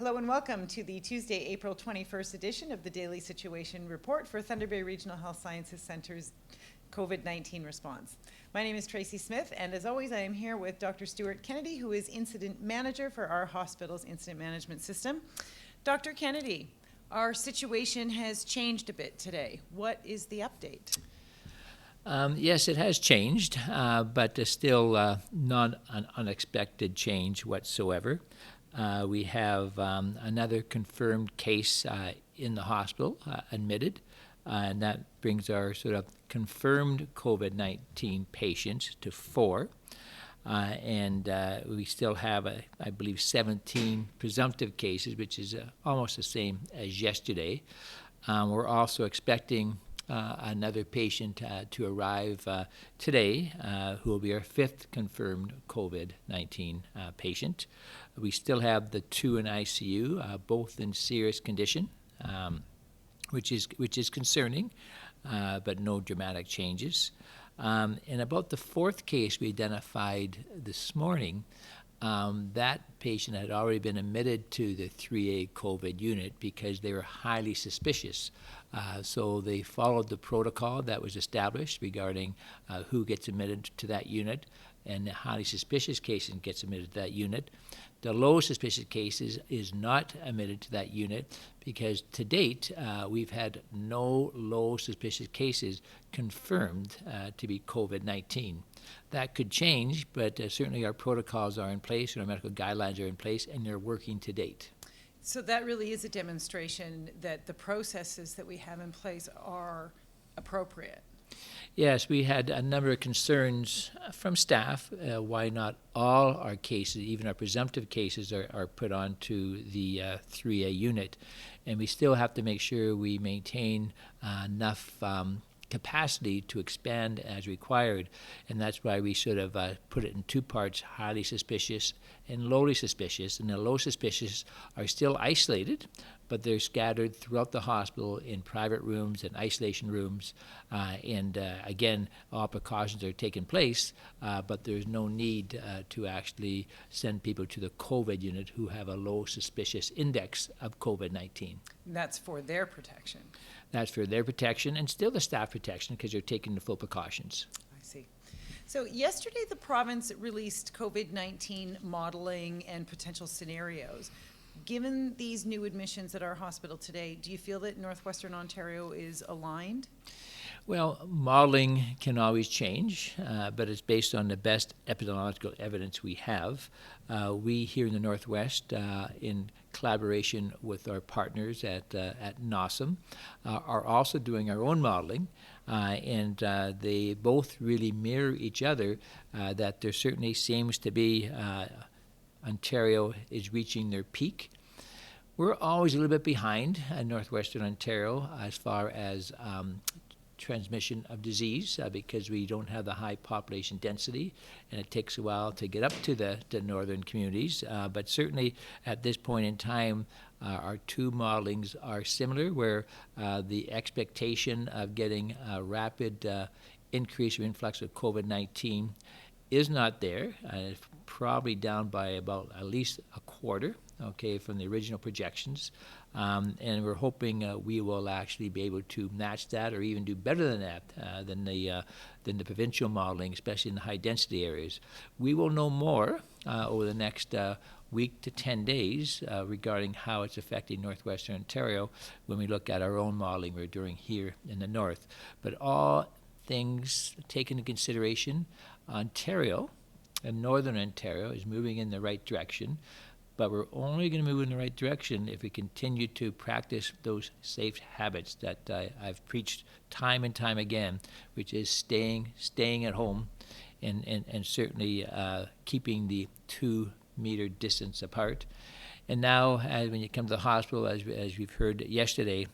Hello and welcome to the Tuesday, April 21st edition of the Daily Situation Report for Thunder Bay Regional Health Sciences Center's COVID-19 response. My name is Tracie Smith, and as always, I am here with Dr. Stewart Kennedy, who is Incident Manager for our hospital's Incident Management System. Dr. Kennedy, our situation has changed a bit today. What is the update? Yes, it has changed, but still not an unexpected change whatsoever. We have another confirmed case in the hospital admitted, and that brings our sort of confirmed COVID-19 patients to 4. And we still have, I believe, 17 presumptive cases, which is almost the same as yesterday. We're also expecting another patient to arrive today, who will be our 5th confirmed COVID-19 patient. We still have the 2 in ICU, both in serious condition, which is concerning, but no dramatic changes. And about the 4th case we identified this morning, that patient had already been admitted to the 3A COVID unit because they were highly suspicious. So they followed the protocol that was established regarding who gets admitted to that unit, and the highly suspicious case gets admitted to that unit. The low suspicious cases is not admitted to that unit because to date we've had no low suspicious cases confirmed to be COVID-19. That could change, but certainly our protocols are in place and our medical guidelines are in place, and they're working to date. So that really is a demonstration that the processes that we have in place are appropriate. Yes, we had a number of concerns from staff why not all our cases, even our presumptive cases, are put onto the 3A unit. And we still have to make sure we maintain enough capacity to expand as required, and that's why we sort of put it in 2 parts: highly suspicious and lowly suspicious. And the low suspicious are still isolated, but they're scattered throughout the hospital in private rooms and isolation rooms, and again, all precautions are taking place, but there's no need to actually send people to the COVID unit who have a low suspicious index of COVID-19. That's for their protection. That's for their protection and still the staff protection because they're taking the full precautions. I see. So yesterday the province released COVID-19 modeling and potential scenarios. Given these new admissions at our hospital today, do you feel that Northwestern Ontario is aligned? Well, modeling can always change, but it's based on the best epidemiological evidence we have. We here in the Northwest, in collaboration with our partners at NOSM, are also doing our own modeling, and they both really mirror each other, that there certainly seems to be Ontario is reaching their peak. We're always a little bit behind in Northwestern Ontario as far as transmission of disease because we don't have the high population density, and it takes a while to get up to the northern communities. But certainly at this point in time, our 2 modelings are similar, where the expectation of getting a rapid increase or influx of COVID-19 is not there. It's probably down by about at least a quarter, okay, from the original projections. And we're hoping we will actually be able to match that or even do better than that, than the provincial modeling, especially in the high density areas. We will know more over the next week to 10 days regarding how it's affecting Northwestern Ontario when we look at our own modeling we're doing here in the north. But all things taken into consideration, Ontario and Northern Ontario is moving in the right direction, but we're only going to move in the right direction if we continue to practice those safe habits that I've preached time and time again, which is staying at home and certainly keeping the 2-meter distance apart. And now, when you come to the hospital, as we've heard yesterday,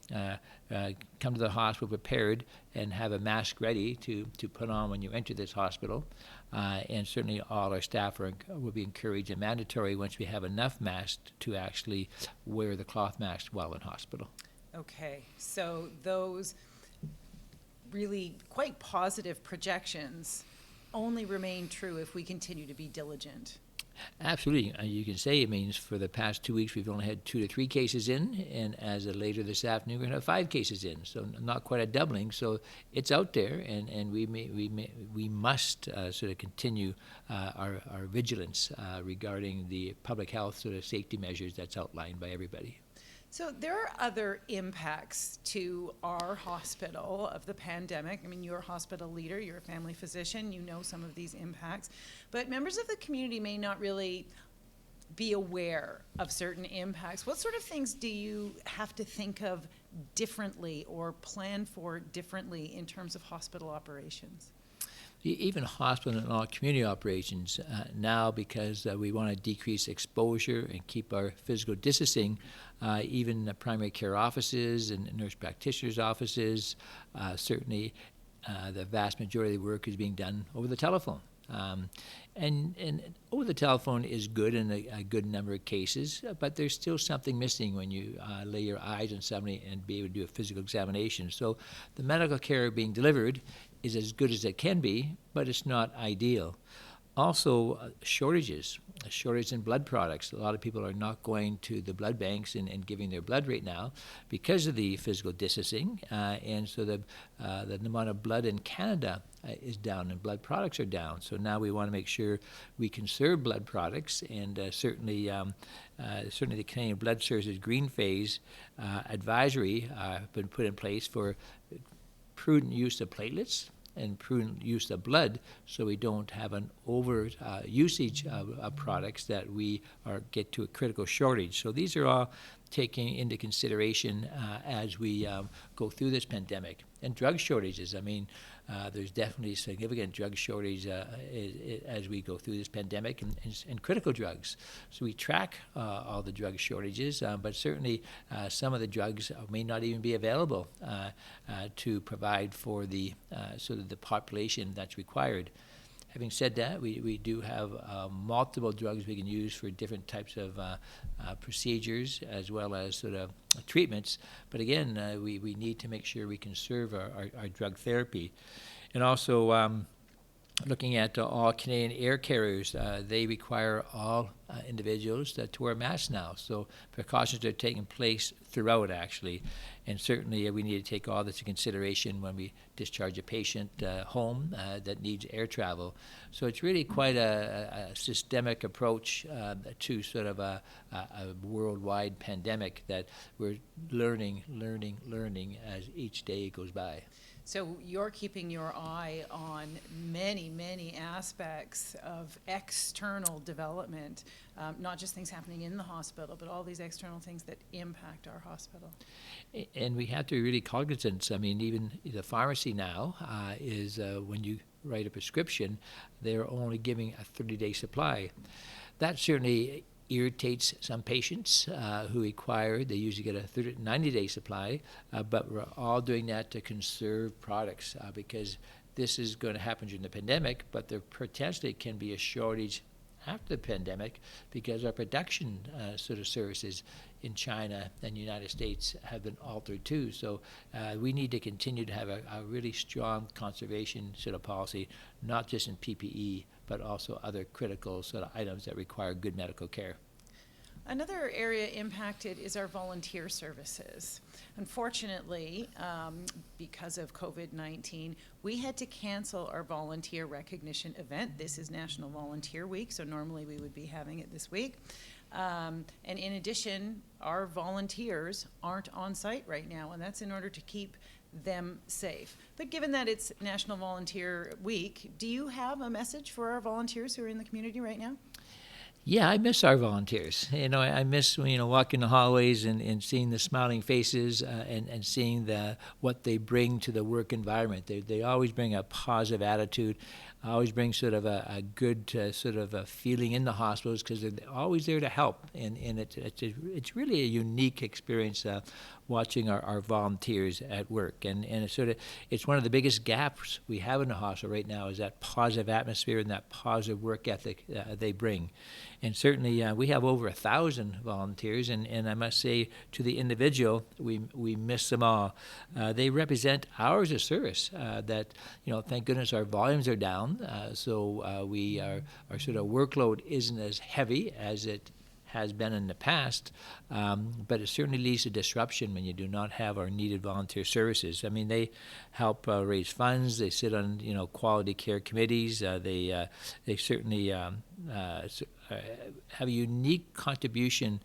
come to the hospital prepared and have a mask ready to put on when you enter this hospital. And certainly all our staff will be encouraged and mandatory once we have enough masks to actually wear the cloth mask while in hospital. Okay, so those really quite positive projections only remain true if we continue to be diligent. Absolutely. You can say, it means for the past 2 weeks, we've only had 2 to 3 cases in, and as of later this afternoon, we're going to have 5 cases in. So not quite a doubling. So it's out there, and we must sort of continue our vigilance regarding the public health sort of safety measures that's outlined by everybody. So there are other impacts to our hospital of the pandemic. I mean, you're a hospital leader, you're a family physician, you know some of these impacts, but members of the community may not really be aware of certain impacts. What sort of things do you have to think of differently or plan for differently in terms of hospital operations? Even hospital and all community operations now, because we want to decrease exposure and keep our physical distancing, even primary care offices and nurse practitioners' offices, certainly the vast majority of the work is being done over the telephone. And over the telephone is good in a good number of cases, but there's still something missing when you lay your eyes on somebody and be able to do a physical examination. So the medical care being delivered is as good as it can be, but it's not ideal. Also, shortages, a shortage in blood products. A lot of people are not going to the blood banks and giving their blood right now because of the physical distancing, and so the amount of blood in Canada is down and blood products are down. So now we want to make sure we conserve blood products, and certainly the Canadian Blood Services Green Phase advisory have been put in place for prudent use of platelets and prudent use of blood, so we don't have an over usage of products that we get to a critical shortage. So these are all taken into consideration as we go through this pandemic. And drug shortages, I mean, there's definitely significant drug shortage as we go through this pandemic, and critical drugs. So we track all the drug shortages, but certainly some of the drugs may not even be available to provide for the sort of the population that's required. Having said that, we do have multiple drugs we can use for different types of procedures as well as sort of treatments. But again, we need to make sure we conserve our drug therapy. And also looking at all Canadian air carriers, they require all individuals to wear masks now. So precautions are taking place throughout, actually. And certainly we need to take all this into consideration when we discharge a patient home that needs air travel. So it's really quite a systemic approach to sort of a worldwide pandemic that we're learning as each day goes by. So you're keeping your eye on many, many aspects of external development, not just things happening in the hospital, but all these external things that impact our hospital. And we have to be really cognizant. I mean, even the pharmacy now is when you write a prescription, they're only giving a 30-day supply. That certainly irritates some patients who they usually get a 90-day supply, but we're all doing that to conserve products because this is going to happen during the pandemic, but there potentially can be a shortage after the pandemic because our production sort of services in China and the United States have been altered too. So we need to continue to have a really strong conservation sort of policy, not just in PPE, but also other critical sort of items that require good medical care. Another area impacted is our volunteer services. Unfortunately, because of COVID-19, we had to cancel our volunteer recognition event. This is National Volunteer Week, so normally we would be having it this week. And in addition, our volunteers aren't on site right now, and that's in order to keep them safe. But given that it's National Volunteer Week, do you have a message for our volunteers who are in the community right now? Yeah, I miss our volunteers. I miss walking the hallways and seeing the smiling faces and seeing what they bring to the work environment. They always bring a positive attitude, always bring sort of a good sort of a feeling in the hospitals because they're always there to help. And it's really a unique experience watching our volunteers at work. And it's one of the biggest gaps we have in the hospital right now is that positive atmosphere and that positive work ethic they bring. And certainly we have over 1,000 volunteers, and I must say to the individual, we miss them all. They represent hours of service that, thank goodness our volumes are down, so our sort of workload isn't as heavy as it has been in the past, but it certainly leads to disruption when you do not have our needed volunteer services. I mean, they help raise funds. They sit on quality care committees. They certainly have a unique contribution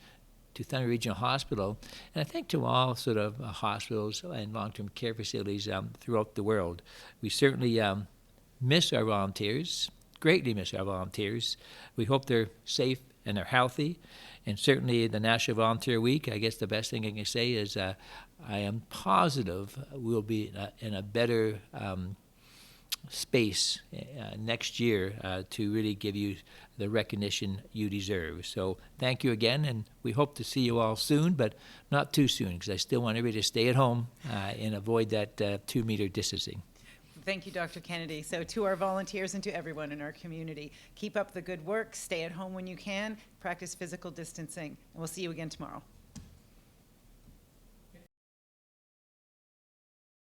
to Thunder Regional Hospital, and I think to all sort of hospitals and long-term care facilities throughout the world. We certainly miss our volunteers, greatly miss our volunteers. We hope they're safe and they're healthy. And certainly the National Volunteer Week, I guess the best thing I can say is I am positive we'll be in a better space next year to really give you the recognition you deserve. So thank you again, and we hope to see you all soon, but not too soon, because I still want everybody to stay at home and avoid that 2-meter distancing. Thank you, Dr. Kennedy. So to our volunteers and to everyone in our community, keep up the good work, stay at home when you can, practice physical distancing, and we'll see you again tomorrow.